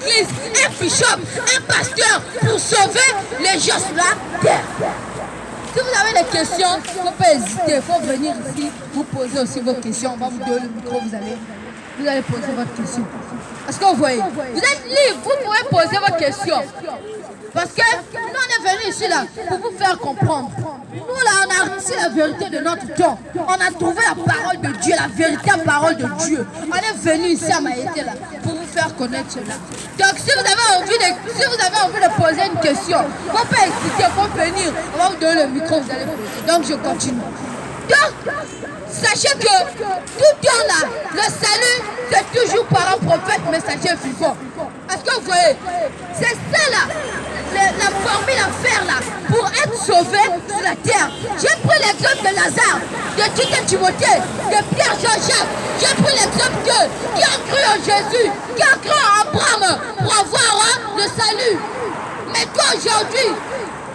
église, un bishop, un pasteur pour sauver les gens sur la terre. Si vous avez des questions, il ne faut pas hésiter, il faut venir ici, vous poser aussi vos questions. On va vous donner le micro, vous allez poser votre question. Est-ce que vous voyez? Vous êtes libre, vous pouvez poser votre question. Parce que nous, on est venus ici là pour vous faire comprendre. Nous là, on a reçu la vérité de notre temps. On a trouvé la parole de Dieu, la véritable parole de Dieu. On est venu ici à Maïté là pour vous faire connaître cela. Donc si vous avez envie de poser une question, il ne faut pas hésiter, il faut venir. On va vous donner le micro, vous allez poser. Donc je continue. Donc, sachez que tout temps là, le salut, c'est toujours par un prophète messager vivant. Est-ce que vous voyez? C'est ça là, la formule à faire là, pour être sauvé sur la terre. J'ai pris l'exemple de Lazare, de Tite et Timothée, de Pierre, Jean-Jacques. J'ai pris l'exemple d'eux qui ont cru en Jésus, qui ont cru en Abraham pour avoir le salut. Mais toi aujourd'hui,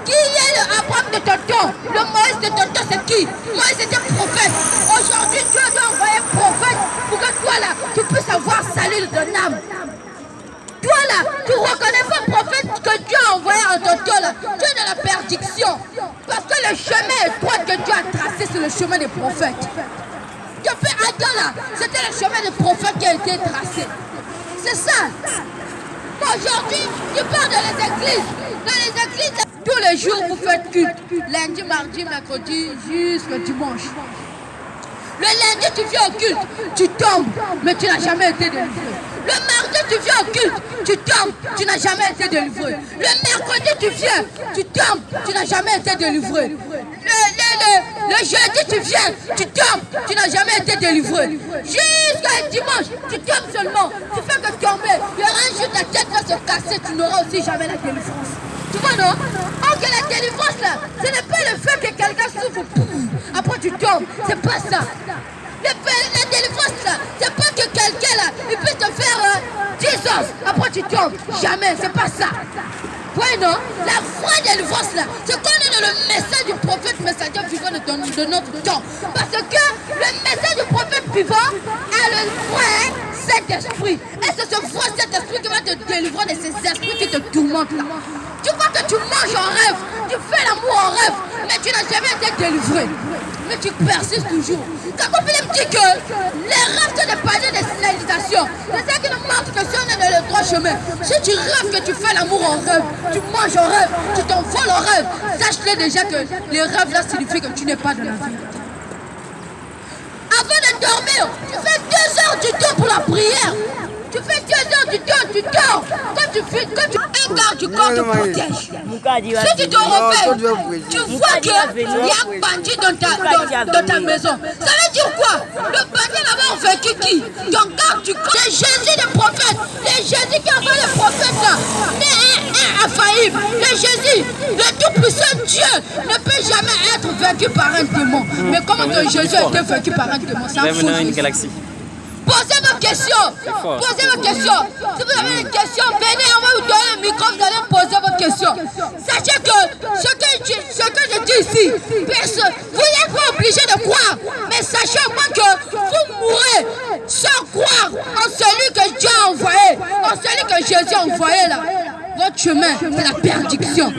qui est le Abraham de ton temps? Le Moïse de ton temps, c'est qui? Moïse était prophète. Aujourd'hui, Dieu doit envoyer un prophète pour que toi là, tu puisses avoir salut de ton âme. Toi là, tu ne reconnais pas le prophète que Dieu a envoyé en ton temps là. Tu es dans la perdition. Parce que le chemin étroit que Dieu a tracé, c'est le chemin des prophètes. Depuis Adam là, c'était le chemin des prophètes qui a été tracé. C'est ça. Aujourd'hui, tu pars dans les églises. Dans les églises, tous les jours, vous faites culte. Lundi, mardi, mercredi, jusqu'au dimanche. Le lundi, tu viens au culte, tu tombes, mais tu n'as jamais été délivré. Le mardi, tu viens au culte, tu tombes, tu n'as jamais été délivré. Le mercredi, tu viens, tu tombes, tu n'as jamais été délivré. Le jeudi, tu viens, tu tombes, tu n'as jamais été délivré. Jusqu'à dimanche, tu tombes seulement, tu fais que tomber. Il y aura un jour, ta tête va se casser, tu n'auras aussi jamais la délivrance. Tu vois, non? Or que la délivrance, là, ce n'est pas le fait que quelqu'un souffre, après tu tombes, c'est pas ça. La délivrance, là, c'est pas que quelqu'un, là, il peut te faire 10 ans, après tu tombes. Jamais, c'est pas ça. Oui, non? La vraie délivrance, là, c'est qu'on est dans le message du prophète messager vivant de notre temps. Parce que le message du prophète vivant a le vrai Saint-Esprit. Et c'est ce vrai Saint-Esprit qui va te délivrer de ces esprits qui te tourmentent là. Tu vois que tu manges en rêve, tu fais l'amour en rêve, mais tu n'as jamais été délivré. Mais tu persistes toujours. Quand on me dit que les rêves sont des panneaux de signalisation, c'est ça qui nous montre que si on est dans le droit chemin. Si tu rêves que tu fais l'amour en rêve, tu manges en rêve, tu t'envoles en rêve, sache-le déjà que les rêves là signifient que tu n'es pas dans la vie. Avant de dormir, tu fais 2 heures du temps pour la prière. Tu fais 2 heures du temps, tu dors. Quand tu un garde du corps te protège. Si tu te réveilles, tu vois qu'il y a un bandit dans ta maison. Ça veut dire quoi? Le bandit là-bas a vaincu qui? Ton garde du corps. C'est Jésus le prophète. C'est Jésus qui a fait le prophète là. Mais infaillible. C'est Jésus. Le tout-puissant Dieu ne peut jamais être vaincu par un démon. Mais comment que Jésus a été vaincu par un démon? C'est un faux galaxie. Posez vos questions. Posez vos questions. Si vous avez des questions, venez, on va vous donner le micro, vous allez poser vos questions. Sachez que ce que je dis ici, vous n'êtes pas obligé de croire. Mais sachez au moins que vous mourrez sans croire en celui que Dieu a envoyé, en celui que Jésus a envoyé là. Votre chemin, c'est la perdition.